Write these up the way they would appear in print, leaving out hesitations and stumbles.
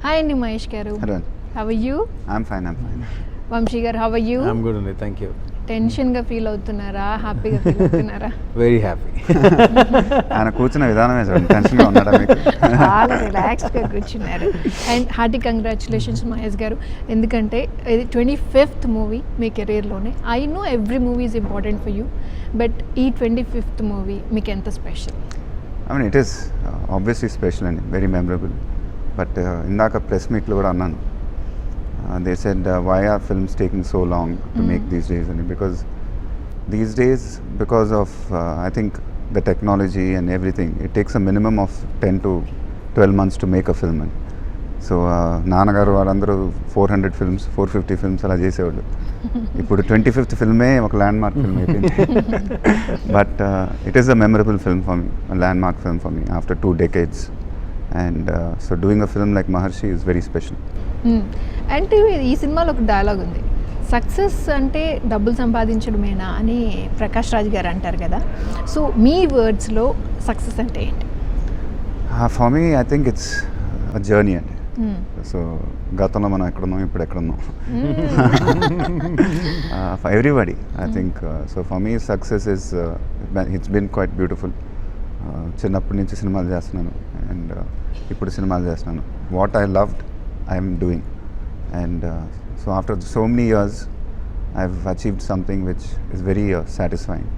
Hi Andy Mahesh garu. Hello. How are you? I'm fine. Vamsi garu, how are you? I'm good only, thank you. Tension గా feel అవుతున్నారా, హ్యాపీగా feel అవుతున్నారా? Very happy. ఆయన కూర్చున్న విధానమే చూడండి, టెన్షన్గా ఉన్నాడా మీకు? చాలా రిలాక్స్గా కూర్చున్నారు. అండ్ హార్టీ కంగ్రాచులేషన్స్ మహేష్ గారు, ఎందుకంటే ఇది 25th మూవీ మీ కెరీర్లోనే. I know every movie is important for you, but ఈ 25th మూవీ మీకు ఎంత special? I mean it is obviously special అండి, వెరీ మెమరబుల్. బట్ ఇందాక ప్రెస్ మీట్లో కూడా అన్నాను, they said why are films taking so long to make these days, and because these days, because of I think the technology and everything, it takes a minimum of 10 to 12 months to make a film. So నాన్నగారు వాళ్ళందరూ 400 films 450 films అలా చేసేవాళ్ళు. ఇప్పుడు 25th ఫిల్మే ఒక land mark film అయిపోయింది. But it is a memorable film for me, a landmark film for me after 2 decades, and so doing a film like Maharshi is very special. అంటే ఈ సినిమాలో ఒక dialogue ఉంది, సక్సెస్ అంటే డబ్బులు సంపాదించడమేనా అని ప్రకాష్ రాజ్ గారు అంటారు కదా. సో మీ వర్డ్స్లో సక్సెస్ అంటే ఏంటి? For me I think it's a journey అండి. సో గతంలో మనం ఎక్కడున్నాం, ఇప్పుడు ఎక్కడున్నాం, for everybody I think. So for me success is it's been quite beautiful. చిన్నప్పటి నుంచి సినిమాలు చేస్తున్నాను, అండ్ ఇప్పుడు సినిమాలు చేస్తున్నాను. What I loved I'm doing, and so after so many years I've achieved something which is very satisfying,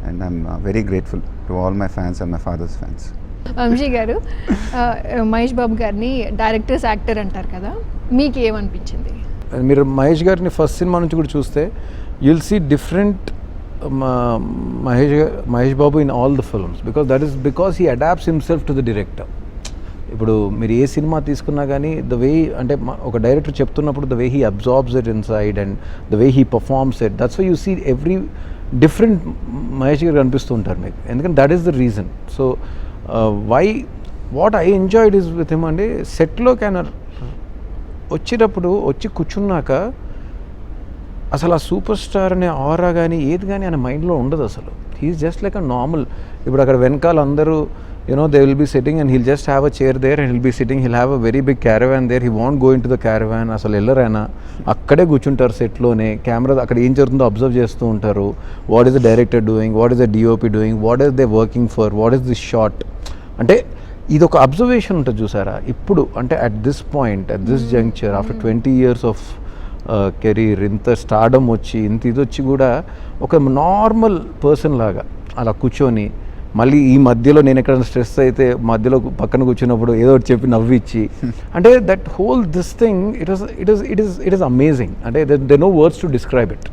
and I'm very grateful to all my fans and my father's fans. Vamshi garu, Mahesh బాబు గారిని directors actor అంటారు కదా, మీకు ఏమనిపించింది? మీరు మహేష్ గారిని first cinema నుంచి కూడా చూస్తే you'll see different Mahesh Babu in all the films, because he adapts himself to the director. ఇప్పుడు మీరు ఏ సినిమా తీసుకున్నా కానీ ద వే, అంటే ఒక డైరెక్టర్ చెప్తున్నప్పుడు the way he absorbs it inside and the way he performs it, that's why you see every different Mahesh garu కనిపిస్తూ ఉంటారు మీకు, ఎందుకంటే that is the reason. So what I enjoyed is with him అంటే సెట్లో వచ్చేటప్పుడు వచ్చి కూర్చున్నాక అసలు ఆ సూపర్ స్టార్ అనే ఆరా కానీ ఏది కానీ ఆయన మైండ్లో ఉండదు అసలు. He's just like a normal. ఇప్పుడు అక్కడ వెనకాల అందరూ they will be sitting and he'll just have a chair there and he'll be sitting, he'll have a very big caravan there, he won't go into the caravan. అసలు వెళ్ళరైనా అక్కడే కూర్చుంటారు సెట్లోనే, camera అక్కడ ఏం జరుగుతుందో అబ్జర్వ్ చేస్తూ ఉంటారు. What is the director doing, what is the DOP doing, what is they working for, what is this shot, అంటే ఇది ఒక అబ్జర్వేషన్ ఉంటుంది చూసారా. ఇప్పుడు అంటే at this point, at this juncture, after 20 years of career, ఇంత స్టార్డమ్ వచ్చి ఇంత ఇది వచ్చి కూడా ఒక నార్మల్ పర్సన్ లాగా అలా కూర్చొని, మళ్ళీ ఈ మధ్యలో నేను ఎక్కడ స్ట్రెస్ అయితే మధ్యలో పక్కన కూర్చున్నప్పుడు ఏదో ఒకటి చెప్పి నవ్విచ్చి, అంటే that whole this thing it is amazing. అంటే they no words to describe it.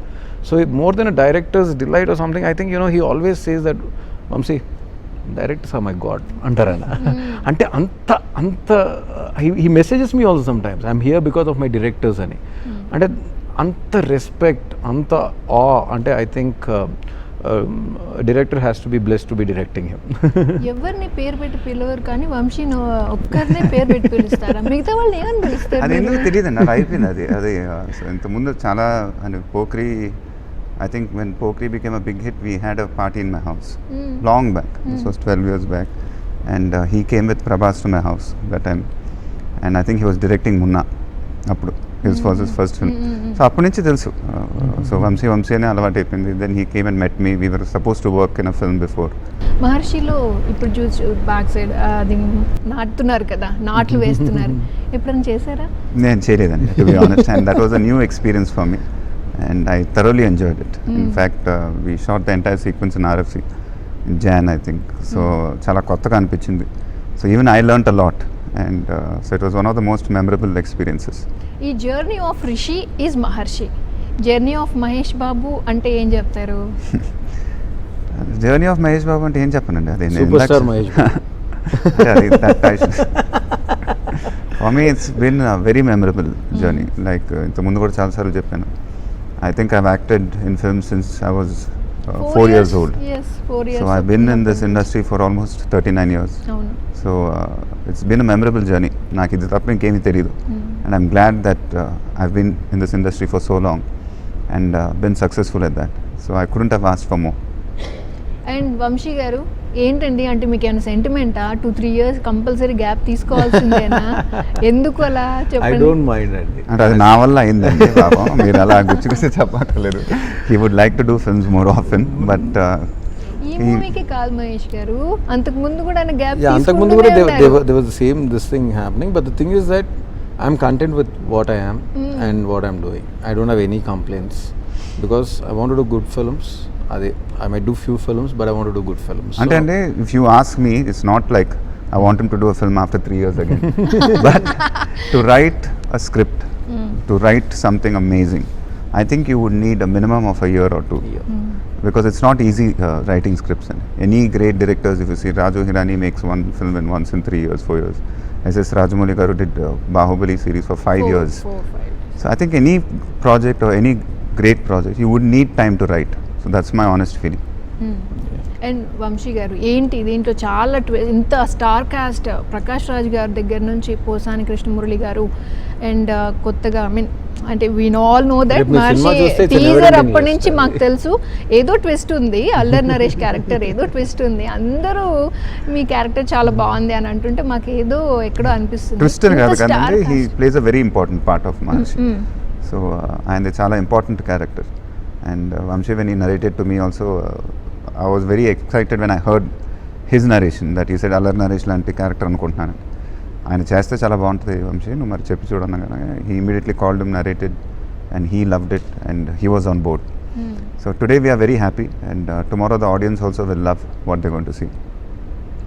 So more than a director's delight or something, I think he always says that Vamshi directors are my god అంటారు ఆయన. అంటే అంత he messages me also sometimes, I'm here because of my directors అని. అంటే అంత respect, అంత ఆ, అంటే I think director has to be blessed to be directing him. ఎవరిని పేరు పెట్టి పిలవరు కానీ వంశీ ఒక్కరినే పేరు పెట్టి పిలుస్తారా? మిగతా వాళ్ళు ఏమని పిలుస్తారు? అది ఎందుకు తెలియదండి, అది అయిపోయింది. అది ఇంతకుముందు చాలా అని Pokiri, I think when Pokri became a big hit, we had a party in my house long back. This was 12 years back, and he came with Prabhas to my house that time, and I think he was directing Munna. Appudu his was his first film. So appu nunchi telusu. So Vamsi ane alavatu ayipindi. Then he came and met me. We were supposed to work in a film before. మహర్షిలో ఇప్పుడు చూసి back side అది నాటుతున్నారు కదా, నాట్లు వేస్తున్నారు, ఎప్పుడైనా చేశారా? నేను చేయలేదండి, to be honest, and that was a new experience for me. And I thoroughly enjoyed it. In fact, we shot the entire sequence in RFC in Jan, I think. So chala kottaga anpichindi. So even I learnt a lot, and so it was one of the most memorable experiences. ఈ journey of Rishi is Maharshi, journey of Mahesh Babu అంటే ఏం చెప్తారు? Journey of Mahesh Babu అంటే ఏం చెప్పనండి, అది super star Mahesh Babu. For me it's been a very memorable journey. Like ఇంత ముందు కూడా చాలా సార్లు చెప్పాను, I think I've acted in films since I was 4 years old. Yes, 4 years. So I've been in this industry for almost 39 years. Avunu. So it's been a memorable journey. Naaku idi tappa inkemi teliyadu. And I'm glad that I've been in this industry for so long and been successful at that. So I couldn't have asked for more. And Vamsi garu, ఏంటండి అంటే మీకు ఏమైనా సెంటిమెంటా 2-3 years compulsory gap తీసుకోవాల్సిందేనా? ఎందుకు అలా I చెప్పండి. Don't mind అండి. అంటే అది నా వల్ల అయిందండి పాపం, మీరు అలా గుచ్చుకొస్తే చెప్పక్కర్లేదు. He would like to do films more often, but ఈ మూవీకి కాదు మహేష్ గారు, అంతకు ముందు కూడా ఆయన గ్యాప్ అంతకుముందు కూడా there was the same this thing happening, but the thing is that I'm content with what I am and what I'm doing. I don't have any complaints because I want to do good films. I might do few films, but I want to do good films. అంటే అండి, if you ask me, it's not like I want him to do a film after 3 years again, but to write a script, to write something amazing, I think you would need a minimum of a year or two. Because it's not easy writing scripts. And any great directors, if you see, Raju Hirani makes one film in once in 3 years, 4 years. S.S. Rajamouli garu did Bahubali series for 5 years. 4-5. So I think any project or any great project, you would need time to write. So that's my honest feeling. And Vamshi garu ఏంటి దీంట్లో చాలా ఇంత star cost, Prakash Raj గారి దగ్గర నుంచి పోసాని కృష్ణమురళి గారు and కొత్తగా I mean అంటే we all know that Maharshi teaser అప్పటి నుంచి మాకు తెలుసు ఏదో ట్విస్ట్ ఉంది, అల్లరి నరేష్ క్యారెక్టర్ ఏదో ట్విస్ట్ ఉంది, అందరూ మీ క్యారెక్టర్ చాలా బాగుంది అని అంటుంటే మాకు ఏదో ఎక్కడో అనిపిస్తుంది. ట్విస్ట్ అని కాదు కానీ he plays a very important part of Maharshi. So ఆయన చాలా important character. And Vamshi when he narrated to me also, I was very excited when I heard his narration that he said Allari Naresh లాంటి క్యారెక్టర్ అనుకుంటున్నాను. ఆయన చేస్తే చాలా బాగుంటుంది వంశీ, నువ్వు మరి చెప్పి చూడన్నా కానీ he immediately called him, narrated, and he loved it and he was on board. So today we're very happy and tomorrow the audience also will love what they going to see.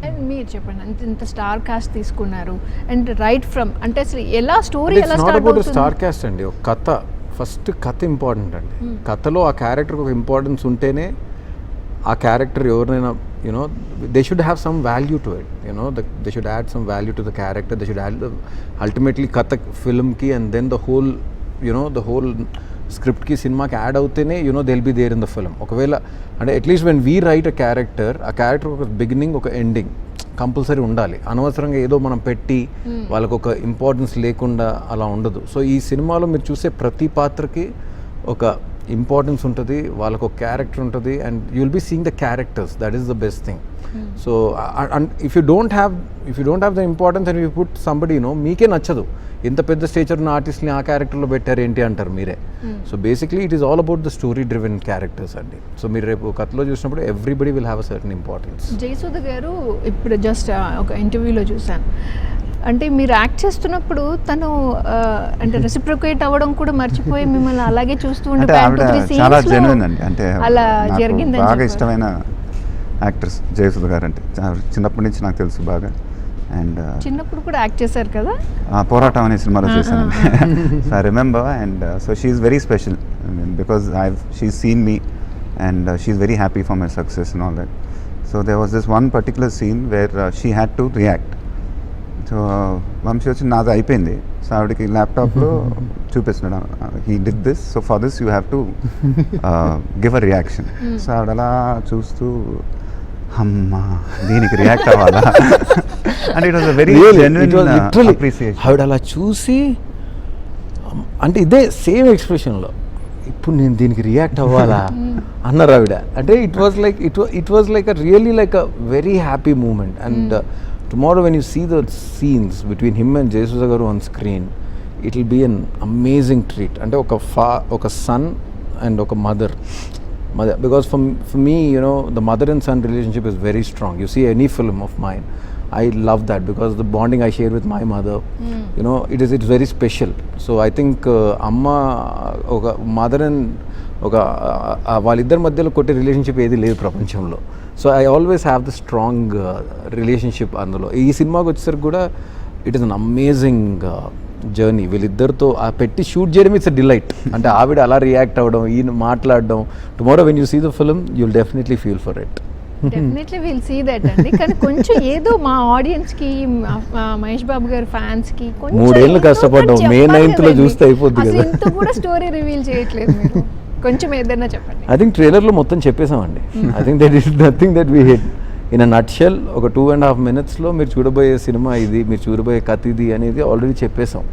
And మీరు చెప్పండి, ఇంత star cast తీసుకున్నారు and right from అంటే అసలు ఎలా story ఎలా start అవుతుంది? Star cast అండి, ఒక కథ, ఫస్ట్ కథ ఇంపార్టెంట్ అండి. కథలో ఆ క్యారెక్టర్కి ఒక ఇంపార్టెన్స్ ఉంటేనే ఆ క్యారెక్టర్ ఎవరినైనా you know they should have some value to it, you know they should add some value to the character, they should add ultimately కథ ఫిల్మ్కి and then the whole you know the whole స్క్రిప్ట్కి సినిమాకి యాడ్ అవుతేనే you know they will be there in the film. ఒకవేళ అంటే at least when we write a character, ఆ character ఒక beginning ఒక ఎండింగ్ కంపల్సరీ ఉండాలి. అనవసరంగా ఏదో మనం పెట్టి వాళ్ళకు ఒక ఇంపార్టెన్స్ లేకుండా అలా ఉండదు. సో ఈ సినిమాలో మీరు చూసే ప్రతి పాత్రకి ఒక ఇంపార్టెన్స్ ఉంటుంది, వాళ్ళకు ఒక క్యారెక్టర్ ఉంటుంది, and you will be seeing the characters, that is the best thing. So if you don't have the importance and you put somebody మీకే నచ్చదు, ఇంత పెద్ద స్టేచర్ ఉన్న ఆర్టిస్ట్ని ఆ క్యారెక్టర్లో పెట్టారు ఏంటి అంటారు మీరే. So basically it is all about the story driven characters అండి. సో మీరు రేపు కథలో చూసినప్పుడు everybody will have a certain importance. Jayasudha గారు ఇప్పుడు జస్ట్ ఒక ఇంటర్వ్యూలో చూశాను, అంటే మీరు యాక్ట్ చేస్తున్నప్పుడు తను అంటే రెసిప్రొకేట్ అవ్వడం కూడా మర్చిపోయి మిమ్మల్ని అలాగే చూస్తూ ఉంటే చాలా జెన్యున్ అండి. అంటే అలా జరిగింది. బాగా ఇష్టమైన యాక్టర్స్ జయసుధ గారు అంటే చిన్నప్పటి నుంచి నాకు తెలుసు బాగా. అండ్ చిన్నప్పుడు కూడా యాక్ట్ చేశారు కదా, పోరాటం అనే సినిమాలో చేశానండి. So I remember. And so she is very special because she seen me and she is very happy for my success and all that. So there was this one particular scene where she had to react. So Vamshi వచ్చి నాది అయిపోయింది, సో ఆవిడకి ల్యాప్టాప్లో చూపిస్తున్నాడు, he did this, so for this you have to give a reaction. So ఆవిడ అలా చూస్తూ అమ్మా దీనికి రియాక్ట్ అవ్వాలా అంటే it was a very genuine appreciation. ఆవిడ అలా చూసి అంటే ఇదే సేమ్ ఎక్స్ప్రెషన్లో ఇప్పుడు నేను దీనికి రియాక్ట్ అవ్వాలా అన్నారు ఆవిడ. అంటే it was like a really like a very happy moment. And tomorrow when you see the scenes between him and Jayasudha garu on screen, it will be an amazing treat. Ante oka son and oka mother, because for me the mother and son relationship is very strong. You see any film of mine, I love that because the bonding I share with my mother, it's very special. So I think amma oka mother and oka వాళ్ళిద్దరి మధ్యలో కొట్టే relationship ఏది లేదు ప్రపంచంలో. So I always have the strong relationship అందులో. ఈ సినిమాకి వచ్చేసరికి కూడా it is an amazing journey. వీళ్ళిద్దరితో ఆ పెట్టి షూట్ చేయడం ఇట్స్ అ డిలైట్. అంటే ఆవిడ అలా రియాక్ట్ అవ్వడం, ఈయన మాట్లాడడం. Tomorrow when you see the film you will definitely feel for it. Definitely will see that అండి. కానీ కొంచెం ఏదో మా ఆడియన్స్కి, మహేష్ బాబు గారి ఫ్యాన్స్కి 3 ఏళ్ళు కష్టపడ్డాం, May 9th చూస్తే అయిపోద్ది కదా. ఇంత కూడా స్టోరీ రివీల్ చేయట్లేదు మీరు, కొంచెం ఏదైనా చెప్పండి. ఐ థింక్ ట్రైలర్లో మొత్తం చెప్పేసామండి. I think that is nothing that we hid in a nutshell. ఒక 2.5 minutesలో మీరు చూడబోయే సినిమా ఇది, మీరు చూడబోయే కథ ఇది అనేది ఆల్రెడీ చెప్పేసాం.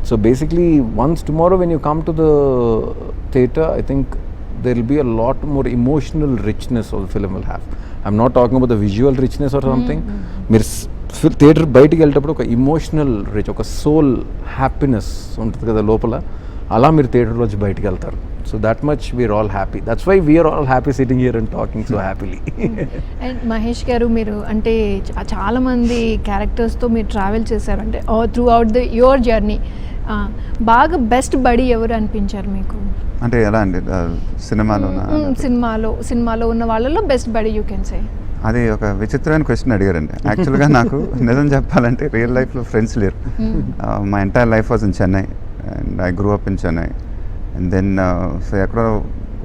So basically once tomorrow when you come to the theatre, I think there will be a lot more emotional richness of the film will have. I'm not talking about the visual richness or something. మీరు theatre బయటికి వెళ్ళేటప్పుడు ఒక emotional rich, ఒక soul happiness ఉంటుంది కదా లోపల, అలా మీరు థియేటర్లో వచ్చి బయటికి వెళ్తారు. So that much we're all happy. That's why we're all happy sitting here and talking so happily. And Mahesh garu, మీరు అంటే చాలామంది క్యారెక్టర్స్తో మీరు ట్రావెల్ చేశారు, అంటే త్రూ అవుట్ యువర్ జర్నీ బాగా బెస్ట్ బడీ ఎవరు అనిపించారు మీకు? అంటే ఎలా అండి సినిమాలో ఉన్న వాళ్ళలో best buddy you can say. అది ఒక విచిత్రమైన క్వశ్చన్ అడిగారండి. యాక్చువల్గా నాకు నిజం చెప్పాలంటే రియల్ లైఫ్లో ఫ్రెండ్స్ లేరు. My entire life was in Chennai and I grew up in Chennai. And then so ఎక్కడో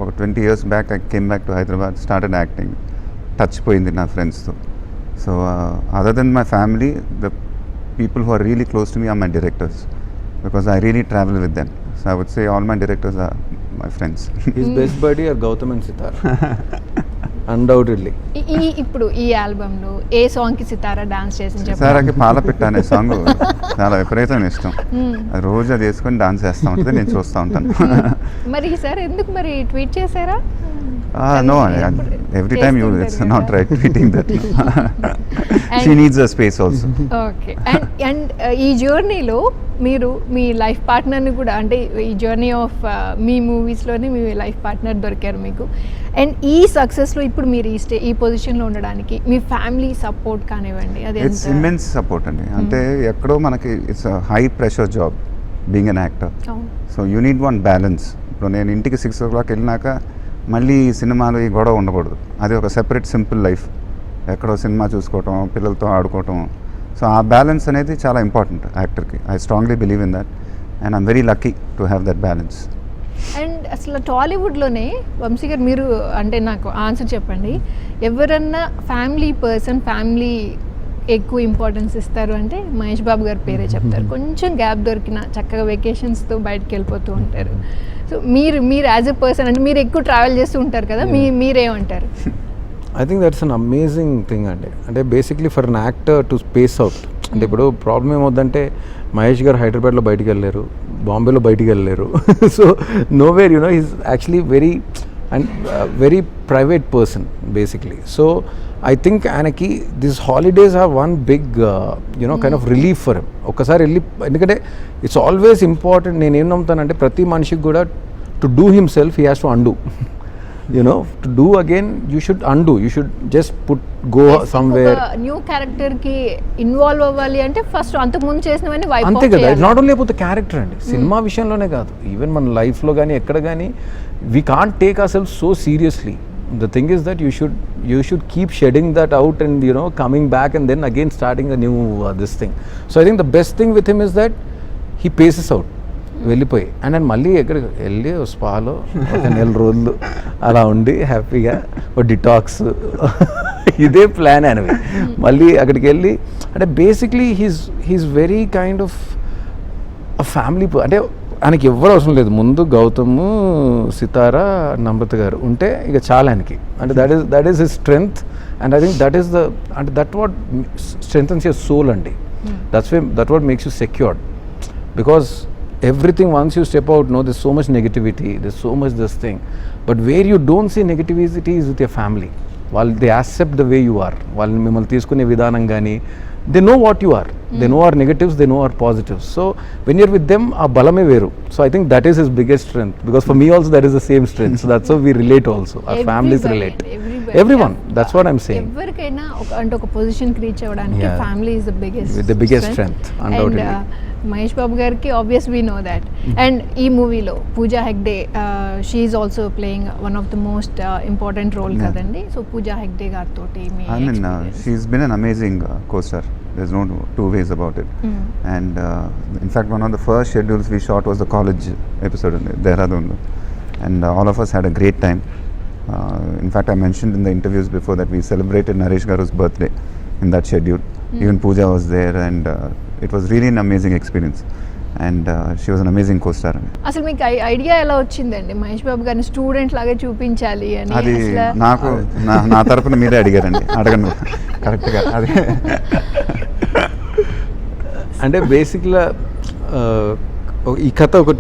ఒక 20 years back I came back to Hyderabad, started acting. Touch పోయింది నా ఫ్రెండ్స్తో. So other than my family, the people who are really close to me are my directors, because I really travel with them. So I would say all my directors are my friends. His best buddy are Gautam and Sitara. Undoubtedly. ఇప్పుడు ఈ ఆల్బమ్లో ఏ సాంగ్కి సితారా dance చేసి సితారాకి పాల పెట్ట అనే song చాలా విపరీతమైన ఇష్టం. రోజు అది వేసుకొని డాన్స్ చేస్తూ ఉంటుంది, నేను చూస్తూ ఉంటాను. మరి సార్ ఎందుకు మరి ట్వీట్ చేశారా? No, every time it's not right tweeting that. She needs a space also. Okay. And ఈ జర్నీలో మీరు మీ లైఫ్ పార్ట్నర్ని కూడా, అంటే ఈ జర్నీ ఆఫ్ మీ మూవీస్లోనే మీ లైఫ్ పార్ట్నర్ దొరికారు మీకు. అండ్ ఈ సక్సెస్లో ఇప్పుడు మీరు ఈ పొజిషన్లో ఉండడానికి మీ ఫ్యామిలీ సపోర్ట్ కానివ్వండి, అది ఇట్స్ ఇమ్మెన్స్ సపోర్ట్ అండి. అంటే ఎక్కడో మనకి it's high fresher job being an actor. So you need one balance. ఇప్పుడు నేను ఇంటికి 6 o'clock వెళ్ళినాక మళ్ళీ ఈ సినిమాలు ఈ గొడవ ఉండకూడదు. అది ఒక సెపరేట్ సింపుల్ లైఫ్. ఎక్కడో సినిమా చూసుకోవటం, పిల్లలతో ఆడుకోవటం. సో ఆ బ్యాలెన్స్ అనేది చాలా ఇంపార్టెంట్ యాక్టర్కి. I strongly believe in that and I'm very lucky to have that balance. And అసలు టాలీవుడ్లోనే వంశీ గారు, మీరు అంటే నాకు ఆన్సర్ చెప్పండి, ఎవరన్నా ఫ్యామిలీ ఎక్కువ ఇంపార్టెన్స్ ఇస్తారు అంటే మహేష్ బాబు గారి పేరే చెప్తారు. కొంచెం గ్యాప్ దొరికినా చక్కగా వెకేషన్స్తో బయటకు వెళ్ళిపోతూ ఉంటారు. సో మీరు యాజ్ ఎ పర్సన్, అంటే మీరు ఎక్కువ ట్రావెల్ చేస్తూ ఉంటారు కదా, మీరేమంటారు? I think that's an amazing thing అండి. అంటే basically for an actor to space out. అంటే ఇప్పుడు ప్రాబ్లం ఏమవుతుందంటే మహేష్ గారు హైదరాబాద్లో బయటికి వెళ్ళలేరు, బాంబేలో బయటికి వెళ్ళలేరు. So nowhere is actually very private person basically. So I think ఆయనకి this holidays are one big kind of relief for him. ఒక్కసారి వెళ్ళి, ఎందుకంటే ఇట్స్ ఆల్వేస్ ఇంపార్టెంట్. నేను ఏం నమ్ముతానంటే ప్రతి మనిషికి కూడా to do himself he has to undo. to do again, you should undo. You should just go somewhere. New character కి involve అవ్వాలి అంటే ఫస్ట్ అంతకు ముందు చేసినవన్నీ వైప్ అవుట్ చేయాలి. అంతే కదా. It's not only about the character అండి. సినిమా విషయంలోనే కాదు, ఈవెన్ మన లైఫ్లో కానీ ఎక్కడ కానీ we can't take our self so seriously. The thing is that you should keep shedding that out and coming back and then again starting a new this thing. So I think the best thing with him is that he paces out. వెళ్ళిపోయి and నేను మళ్ళీ ఎక్కడికి వెళ్ళి స్పాలో ఒక 1 రోజులు అలా ఉండి హ్యాపీగా ఒక డిటాక్స్, ఇదే ప్లాన్ అనేవి. మళ్ళీ అక్కడికి వెళ్ళి అంటే basically he's very kind of a family. అంటే ఆయనకి ఎవరు అవసరం లేదు. ముందు గౌతమ్, సితారా, నమ్రత గారు ఉంటే ఇక చాలా ఆయనకి. అంటే that is his strength and I think that is that what strengthens your soul అండి. That what makes you secured. Because everything, once you step out, there's so much negativity, there's so much this thing, but where you don't see negativity is with your family. While they accept the way you are, while mimmalni teeskune vidanam gaani, they know what you are. They know our negatives, they know our positives. So when you're with them, aa balame veru. So I think that is his biggest strength, because for me also that is the same strength. So that's how we relate also. Our families relate. Everyone. That's what I'm saying. Everykaina oka position ki reach avvadaniki family is the biggest strength. Undoubtedly. Mahesh Babu గారికి obvious we know that. And ఈ మూవీలో Pooja Hegde, she is also playing one of the most important role కదండి. So Pooja Hegde గారితో she is been an amazing co-star. There's no two ways about it. And in fact, one of the first schedules we shot was the college episode in Dehradun, and all of us had a great time. In fact, I mentioned in the interviews before that we celebrated Naresh Garu's birthday in that schedule. Even Pooja was there, and it was really an amazing experience. And she was an amazing co-star. అసలు మీకు idea ఎలా వచ్చిందండి మహేష్ బాబు గారిని student లాగా చూపించాలి అని? అది నాకు నా తరపున మీరే అడిగారండి, అడగను కరెక్ట్గా. అది అంటే బేసిక్గా ఈ కథ ఒక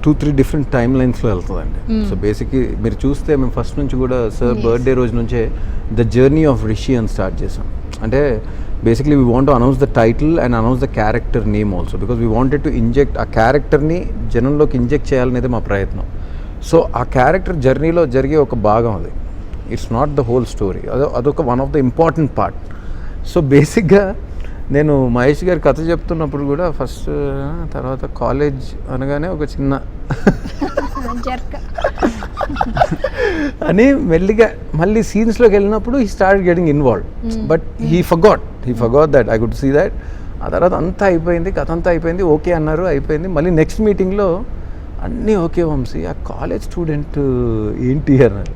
2-3 డిఫరెంట్ టైమ్ లైన్స్లో వెళ్తుందండి. సో బేసిక్లీ మీరు చూస్తే మేము ఫస్ట్ నుంచి కూడా సార్ బర్త్డే రోజు నుంచే ద జర్నీ ఆఫ్ రిషి అని స్టార్ట్ చేసాం. అంటే basically we want to announce the title and announce the character name also, because we wanted to inject ఆ క్యారెక్టర్ని జనంలోకి ఇంజెక్ట్ చేయాలనేది మా ప్రయత్నం. సో ఆ క్యారెక్టర్ జర్నీలో జరిగే ఒక భాగం అది, it's not the whole story, అదొక one of the important part. So బేసిక్గా నేను మహేష్ గారి కథ చెప్తున్నప్పుడు కూడా ఫస్ట్ తర్వాత కాలేజ్ అనగానే ఒక చిన్న అని మెల్లిగా మళ్ళీ సీన్స్లోకి వెళ్ళినప్పుడు he start getting involve, but he forgot that I could see that. ఆ తర్వాత అంతా అయిపోయింది, కథ అంతా అయిపోయింది, ఓకే అన్నారు, అయిపోయింది. మళ్ళీ నెక్స్ట్ మీటింగ్లో అన్నీ ఓకే వంశీ, ఆ కాలేజ్ స్టూడెంట్ ఏంటి అన్నారు.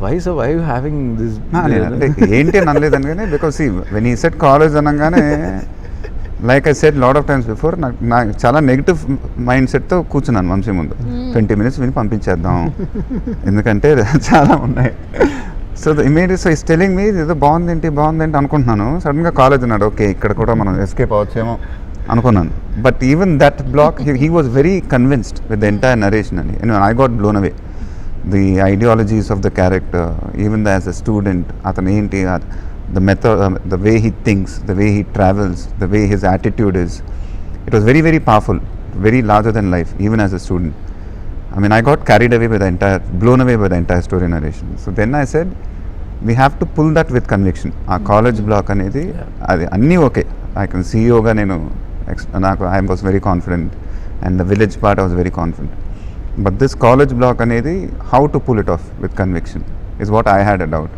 వై యూ హ్యావింగ్ దిస్ అంటే ఏంటి అని అనలేదని కానీ బికాస్ వెన్ ఈ సెట్ కాలేజ్ అనగానే like I set lot of times before నాకు చాలా నెగిటివ్ మైండ్ సెట్తో కూర్చున్నాను వంశీ ముందు. 20 minutes విని పంపించేద్దాం ఎందుకంటే చాలా ఉన్నాయి. So immediate so is telling me ఏదో బాగుందేంటి అనుకుంటున్నాను. సడన్గా కాలేజ్ అన్నాడు, ఓకే ఇక్కడ కూడా మనం ఎస్కేప్ అవ్వచ్చేమో అనుకున్నాను. But even that block he was very convinced with the entire narration అని I got blown away. The ideologies of the character, even as a student, athan enti, the method, the way he thinks, the way he travels, the way his attitude is, it was very, very powerful, very larger than life, even as a student. I mean, I got carried away by blown away by the entire story narration. So then I said, we have to pull that with conviction. Our college block anedi, adi anni okay. I can see yoga nenu, I was very confident, and the village part I was very confident. But this college block anedi, how to pull it off with conviction is what I had a doubt.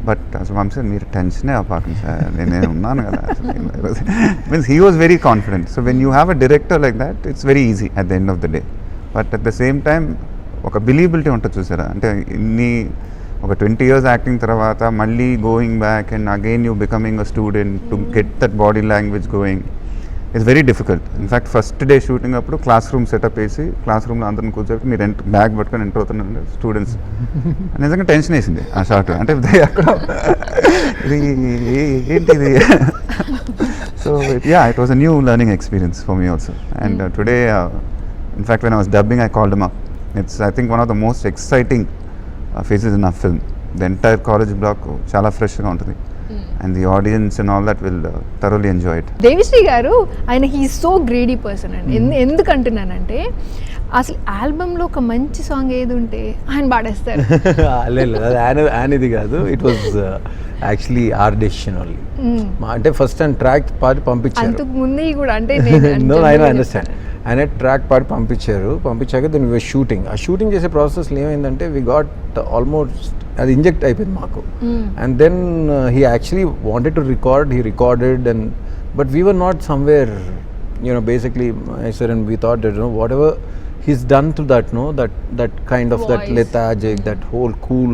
But as Vamsi said, meer tension e apakandi sir, nene unnanu kada. Means he was very confident. So when you have a director like that, it's very easy at the end of the day. But at the same time oka believability untadu chusara, ante inni oka 20 years acting tarvata malli going back and again you becoming a student to get that body language going. It's very difficult. In fact, first day shooting appudu classroom setup chesi classroom lo andarni కూర్చోబెట్టి మీరు bag పట్టుకొని enter అవుతున్నారు students. నిజంగా tension వేసింది ఆ shot. అంటే అక్కడ ఇది ఏంటిది. So yeah, it was a new learning experience for me also. And today in fact when I was dubbing I called him up. It's I think one of the most exciting phases in our film. The entire college block చాలా ఫ్రెష్గా ఉంటుంది. And the audience and all that will thoroughly enjoy it. Devi Sri గారు ఆయన he so greedy person అండి. ఎందుకంటున్నానంటే అసలు ఆల్బమ్లో ఒక మంచి సాంగ్ ఏది ఉంటే ఆయన పాడేస్తారు. లేదు ఆయనది కాదు, it was actually our decision only. అంటే ఫస్ట్ ఆయన ట్రాక్ పాడి పంపించారు. అంతకు ముందు కూడా అంటే నో ఐ అండర్స్టాండ్. ఆయన ట్రాక్ పాడి పంపించాక దెన్ వి షూటింగ్. ఆ షూటింగ్ చేసే ప్రాసెస్లో ఏమైందంటే వి గాట్ ఆల్మోస్ట్ అది ఇంజెక్ట్ అయిపోయింది మాకు. And then he actually wanted to record, he recorded and but we were not somewhere basically I said, and we thought that whatever he's done to that that kind of voice, that lethargic, that whole cool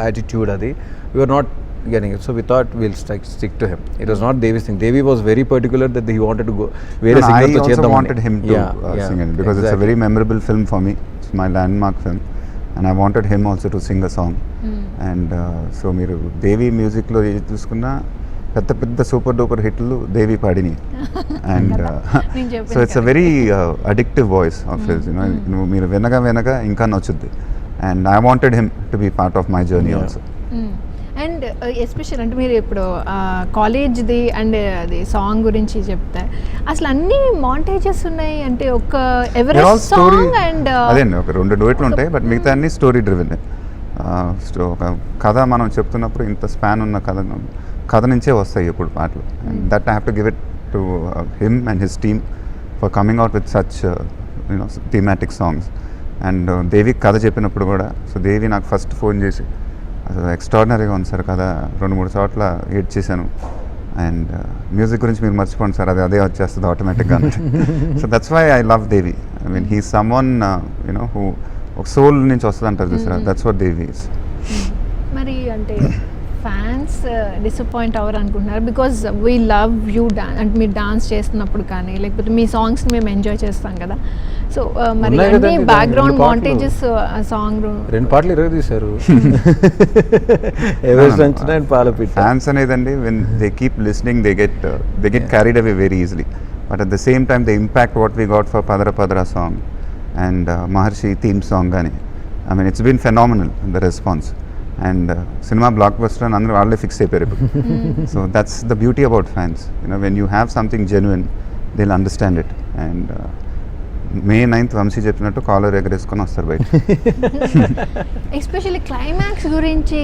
attitude adi, we were not getting it. So we thought we'll stick to him. It was not Devi's thing. Devi was very particular that he wanted to go I also wanted him to sing it because exactly. It's a very memorable film for me. It's my landmark film and I wanted him also to sing a song. And so మీరు దేవి మ్యూజిక్లో చూసుకున్నా పెద్ద super duper హిట్లు దేవి పాడిని. And so it's a very addictive voice of his. మీరు వినగా ఇంకా నచ్చుద్ది. And I wanted him to be part of my journey also. And especially అంటే మీరు ఇప్పుడు కాలేజ్ది అండ్ అది సాంగ్ గురించి చెప్తారు. అసలు అన్ని మాంటేజెస్ ఉన్నాయి అంటే ఒక ఎవరెస్ట్ సాంగ్ అండ్ అదే ఒక 2 డూయెట్లు ఉంటాయి. బట్ మిగతా అన్ని స్టోరీ డ్రివెన్. ఒక కథ మనం చెప్తున్నప్పుడు ఇంత స్పాన్ ఉన్న కథ నుంచే వస్తాయి ఇప్పుడు పాటలు. And that I have to give it to him and his team for coming out with such thematic songs. And దేవికి కథ చెప్పినప్పుడు కూడా, సో దేవి నాకు ఫస్ట్ ఫోన్ చేసి అసలు ఎక్స్ట్రాడినరీగా ఉంది సార్ కథ, 2-3 చోట్ల ఎడ్ చేశాను. అండ్ మ్యూజిక్ గురించి మీరు మర్చిపోండి సార్, అదే వచ్చేస్తుంది ఆటోమేటిక్గా. So that's why I love Devi. I mean he someone who ఒక సోల్ నుంచి వస్తుంది అంటారు చూసారా, దట్స్ వాట్ దేవి ఈస్. మరి అంటే ఫ్యాన్స్ డిసప్పాయింట్ అవ్వరు అనుకుంటున్నారు బికాజ్ వీ లవ్ యూ అంటే మీరు డాన్స్ చేస్తున్నప్పుడు కానీ లేకపోతే మీ సాంగ్స్ని మేము ఎంజాయ్ చేస్తాం కదా. సో మరి అన్ని బ్యాక్గ్రౌండ్ మాంటేజెస్ సాంగ్ 2 పాటలు ఇరవై తీశారు. ఫ్యాన్స్ అనేదండి when they keep listening they get carried away very easily. But at the same time the impact what we got for Padara Padara song and Maharshi theme song కానీ, I mean it's been phenomenal the response. And సినిమా blockbuster అని అందరూ వాళ్ళే fix అయిపోయారు ఇప్పుడు. So that's the beauty about fans, when you have something genuine they will understand it. And May 9th Vamshi చెప్పినట్టు collar ఎగరేసుకొని వస్తారు బయట. ఎస్పెషల్లీ క్లైమాక్స్ గురించి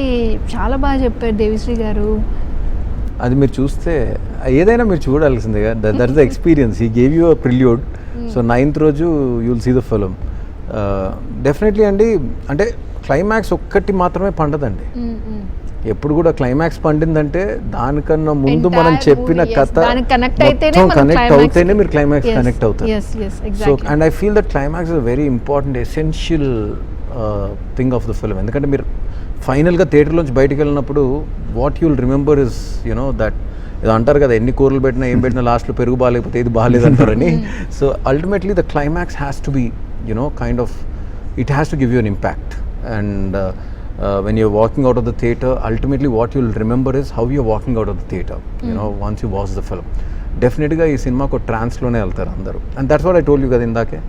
చాలా బాగా చెప్పారు దేవిశ్రీ గారు. అది మీరు చూస్తే ఏదైనా మీరు చూడాల్సిందే కదా, that is the experience. He gave you a prelude. So 9th రోజు you will see the film definitely అండి. అంటే క్లైమాక్స్ ఒక్కటి మాత్రమే పండదండి. ఎప్పుడు కూడా క్లైమాక్స్ పండిందంటే దానికన్నా ముందు మనం చెప్పిన కథ కనెక్ట్ అవుతేనే మీరు క్లైమాక్స్ కనెక్ట్ అవుతారు. So and I feel that climax is very important essential thing of the film. ఎందుకంటే మీరు ఫైనల్గా థియేటర్లోంచి బయటకు వెళ్ళినప్పుడు what you'll remember is that ఏదో అంటారు కదా, ఎన్ని కూరలు పెట్టినా ఏం పెట్టినా లాస్ట్లో పెరుగు బాగాలేకపోతే ఇది బాగాలేదంటారని. So ultimately the climax has to be kind of it has to give you an impact. And when you're walking out of the theatre, ultimately what you'll remember is how you're walking out of the theatre, once you watch the film. డెఫినెట్గా ఈ సినిమాకు ట్రాన్స్లోనే వెళ్తారు అందరూ. And that's what I told you కదా ఇందాకే,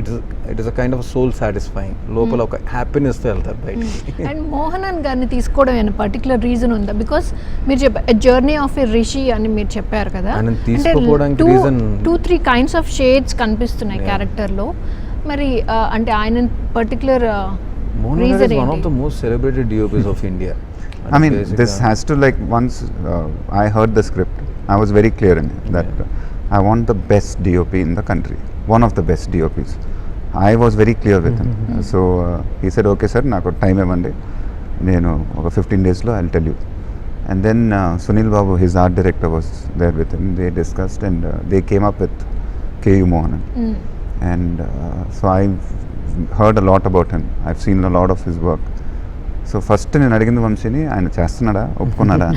it is a kind of soul satisfying, లోపల ఒక హ్యాపీనెస్తో వెళ్తారు బయటికి. అండ్ మోహనన్ గారిని తీసుకోవడం ఏమైనా పర్టికులర్ రీజన్ ఉందా? బికాస్ మీరు చెప్పారు జర్నీ ఆఫ్ ఎ రిషి అని మీరు చెప్పారు కదా, తీసుకోవడానికి రీజన్ 2-3 కైండ్స్ ఆఫ్ షేడ్స్ కనిపిస్తున్నాయి క్యారెక్టర్లో. మరి అంటే ఆయన particular Mohan is one of the most celebrated DOPs of India. I mean, this has to, like, once I heard the script, I was very clear in it that I want the best DOP in the country, one of the best DOPs. I was very clear with him. So he said, okay sir, నాకు time ఇవ్వండి, నేను ఒక 15 daysలో I'll tell you. And then Sunil Babu, his art director, was there with him. They discussed and they came up with K.U. Mohanan. And so I heard a lot about him. I've seen a lot of his work. So first నేను అడిగింది వంశీని, ఆయన చేస్తున్నాడా, ఒప్పుకున్నాడా?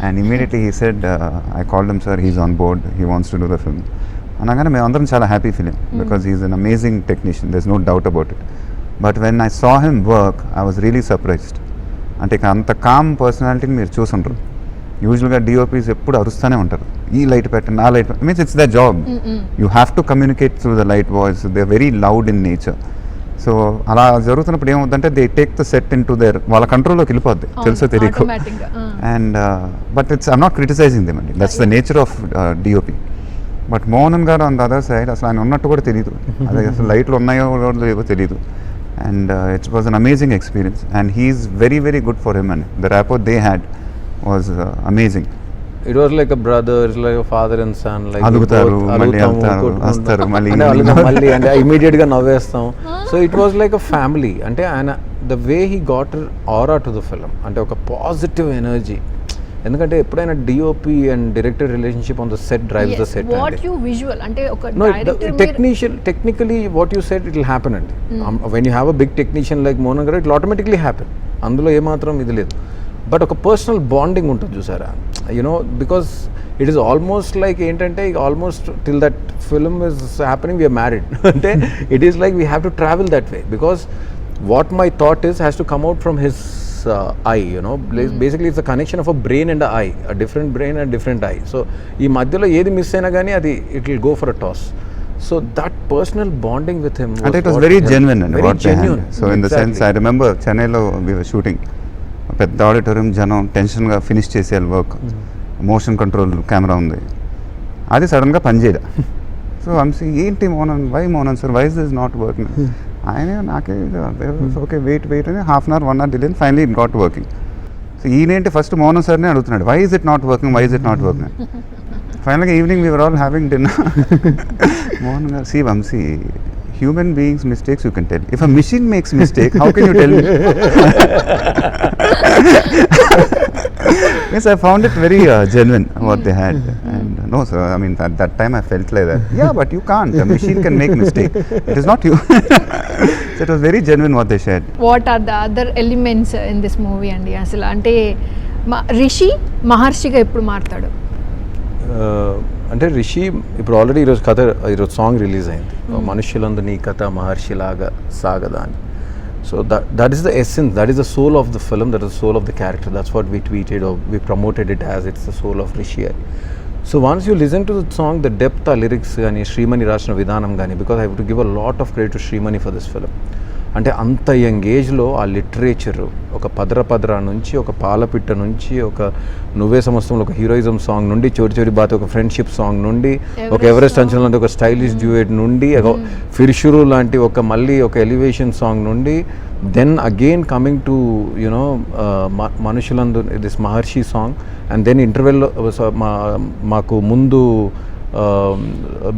And immediately he said, I called him, sir, he's on board, he wants to do the film. అనగానే మేమందరం చాలా happy feeling, because he's an amazing technician, there's no doubt about it. But when I saw him work, I was really surprised. అంటే అంత com పర్సనాలిటీని మీరు చూసుంటారు. యూజువల్గా DOPs ఎప్పుడు అరుస్తూనే ఉంటారు, ఈ లైట్ పెట్టండి, ఆ light means it's the job, you have to communicate through the light voice, they are very loud in nature. So అలా జరుగుతున్నప్పుడు ఏమవుతుందంటే they take the set into their, వాళ్ళ కంట్రోల్లోకి వెళ్ళిపోద్ది, తెలుసో తెలియకు. And but it's I'm not criticising them అండి, that's the nature of DOP. But Mohan garu on the other side అసలు ఆయన ఉన్నట్టు కూడా తెలియదు, అదే అసలు లైట్లు ఉన్నాయో లేవో తెలియదు. And it was an amazing experience and he's very very good for him and the rapport they had was amazing. It was like a brother, it's like a father and son, like అలుగుతారు మళ్ళీ వెళ్తారు వస్తారు మళ్ళీ అంటే immediate గా నవ్వేస్తాం. So it was like a family. అంటే ఆయన the way he got aura to the film, అంటే ఒక పాజిటివ్ ఎనర్జీ. ఎందుకంటే ఎప్పుడైనా DOP and director relationship on the set drives the set. What you visual అంటే ఒక technically what you said it will happen అండి. When you have a big technician like Mohan garu, it will automatically happen, అందులో ఏమాత్రం ఇది లేదు. But ఒక personal bonding ఉంటుంది చూసారా, because it is almost like ఏంటంటే almost till that film is happening we're married. అంటే it is like we have to travel that way, because what my thought is has to come out from his eye, basically it's a connection of a brain and a eye, a different brain and different eye. So ఈ మధ్యలో ఏది miss అయినా కానీ అది it will go for a toss. So that personal bonding with him was, and it was very genuine and very genuine. So in the sense, I remember Chennaiలో we were shooting, పెద్ద auditorium, జనం టెన్షన్గా finish చేసేయాలి work, motion control camera ఉంది, అది సడన్గా పనిచేయదు. So Vamshi ఏంటి Mohan sir why is this not working? ఆయన నాకే ఓకే వెయిట్ అని half an hour 1 hour delay, finally it got working. So ఈయనేంటి ఫస్ట్ మోహన్ సార్నే అడుగుతున్నాడు, why is it not working. ఫైనల్గా evening we were all having dinner. Mohan garu, see Vamshi, human beings mistakes you can tell. If a machine makes mistake, how can you tell me? Yes, I found it very genuine what they had. And no sir, I mean at that time I felt like that. Yeah, but you can't. A machine can make mistake. It is not you. So it was very genuine what they shared. What are the other elements in this movie andi asala ante rishi maharshiga eppudu maartadu? అంటే రిషి ఇప్పుడు already ఈరోజు song release అయింది, మనుష్యులందు నీ కథ మహర్షి లాగా సాగదా అని. So that is the essence, that is the soul of the film, that is the soul of the character. That's what we tweeted or we promoted it as it's the soul of Rishi. So once you listen to the song, the depth ఆ lyrics కానీ, శ్రీమణి రాసిన విధానం కానీ, because I have to give a lot of credit to Sreemani for this film. అంటే అంత young ఏజ్లో ఆ literature, ఒక పదర నుంచి, ఒక పాలపిట్ట నుంచి, ఒక నువ్వే సమస్తంలో ఒక హీరోయిజం సాంగ్ నుండి, చోటి చోటి బాత్ ఒక ఫ్రెండ్షిప్ సాంగ్ నుండి, ఒక ఎవరెస్ట్ అంచనా లాంటి ఒక స్టైలిష్ డ్యూయట్ నుండి, ఫిర్షురు లాంటి ఒక మళ్ళీ ఒక ఎలివేషన్ సాంగ్ నుండి, then again coming to you know మనుషులందు this Maharshi song, and then ఇంటర్వెల్లో మాకు ముందు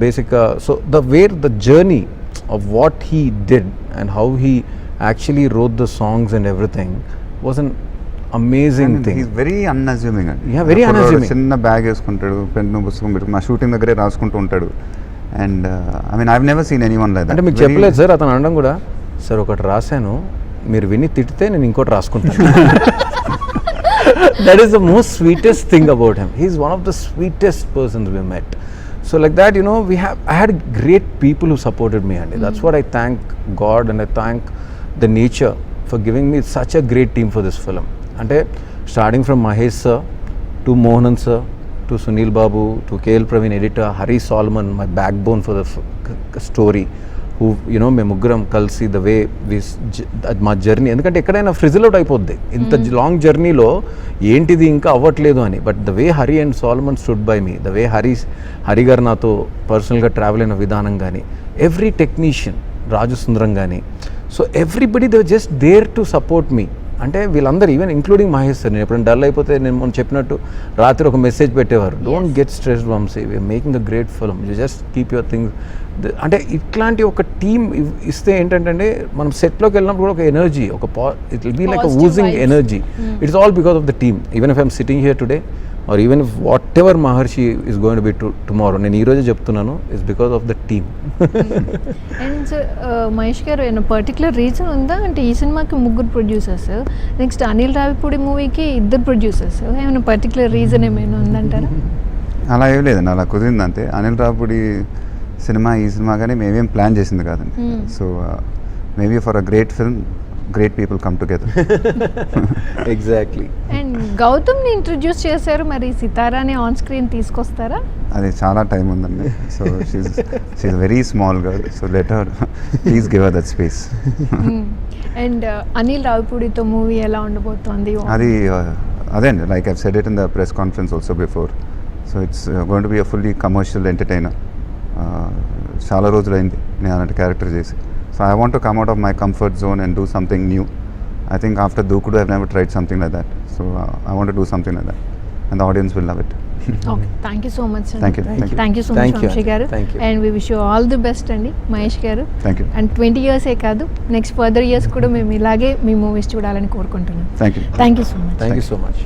బేసిక్గా so the journey of what he did and how he actually wrote the songs and everything was an amazing thing. He's very unassuming. Yeah, very unassuming. చిన్న bag వేసుకుంటాడు, pen పుస్తకం పెట్టుకుని మా shooting దగ్గరే రాసుకుంటూ ఉంటాడు. And I mean I have never seen anyone like that. అంటే మీకు చెప్పలేదు సార్, అతను అనడం కూడా, సార్ ఒకటి రాశాను, మీరు విని తిట్టితే నేను ఇంకోటి రాసుకుంటాను. That is the most sweetest thing about him. He is one of the sweetest persons we met. So like that, you know, I had great people who supported me, and that's what I thank God and I thank the nature for giving me such a great team for this film. Ante starting from Mahesh sir to Mohan sir to Sunil Babu to KL Praveen editor, Hari Solomon, my backbone for the story, who you know మేము ముగ్గురం కలిసి the way మా journey, ఎందుకంటే ఎక్కడైనా ఫ్రిజిల్ out అయిపోద్ది ఇంత long జర్నీలో, ఏంటిది ఇంకా అవ్వట్లేదు అని. But the way Hari and Salman stood by me, the way Hari garu నాతో పర్సనల్గా ట్రావెల్ అయిన విధానం కానీ, ఎవ్రీ టెక్నీషియన్, రాజు సుందరం కానీ, so everybody they just there to support me. అంటే వీళ్ళందరూ, ఈవెన్ ఇంక్లూడింగ్ మహేష్ సార్, నేను ఎప్పుడైనా డల్ అయిపోతే నేను మొన్న చెప్పినట్టు రాత్రి ఒక మెసేజ్ పెట్టేవారు, don't get stressed Vamshi, we are making a great film, you just keep your things. అంటే ఇట్లాంటి ఒక టీమ్ ఇస్తే ఏంటంటే మనం సెట్లోకి వెళ్ళినప్పుడు కూడా ఒక energy, it will be like a oozing energy. It's all because of the team. Even if I'm sitting here today or even if whatever Maharshi is going to be tomorrow, నేను ఈరోజే చెప్తున్నాను, it's because of the team. And Mahesh గారు, ఏమైనా particular reason ఉందా? అంటే ఈ సినిమాకి 3 producers, next Anil Ravipudi మూవీకి 2 ప్రొడ్యూసర్స్, ఏమైనా పర్టికులర్ రీజన్ ఏమైనా ఉందంటారా? అలా ఏం లేదండి, అలా కుదిరింది అంతే. అనిల్ రావిపూడి సినిమా ఈ సినిమా కానీ మేమేం ప్లాన్ చేసింది కాదండి. So maybe for a great film great people come together. Exactly. And గౌతమ్ని ఇంట్రడ్యూస్ చేశారు, మరి సితారాని ఆన్ స్క్రీన్ తీసుకొస్తారా? అది చాలా టైం ఉందండి. So she's very small girl, so let her please give her that space. And Anil రావిపూడితో మూవీ ఎలా ఉండబోతోంది? అది అదే అండి, like I've said it in the press conference also before. So it's going to be a fully commercial entertainer. చాలా రోజులైంది నేను అలాంటి క్యారెక్టర్ చేసి. So I want to come out of my comfort zone and do something new. I think after Dookudu, I've never tried something like that. So I want to do something like that, and the audience will love it. Okay, thank you so much. Thank you. Thank you so much, Vamsi garu. Thank you. And we wish you all the best, Andi Mahesh garu. Thank you. And 20 years ఏ కాదు, next further years కూడా మేము ఇలాగే మీ movies చూడాలని కోరుకుంటున్నాం. Thank you. Thank you so much. Thank you so much.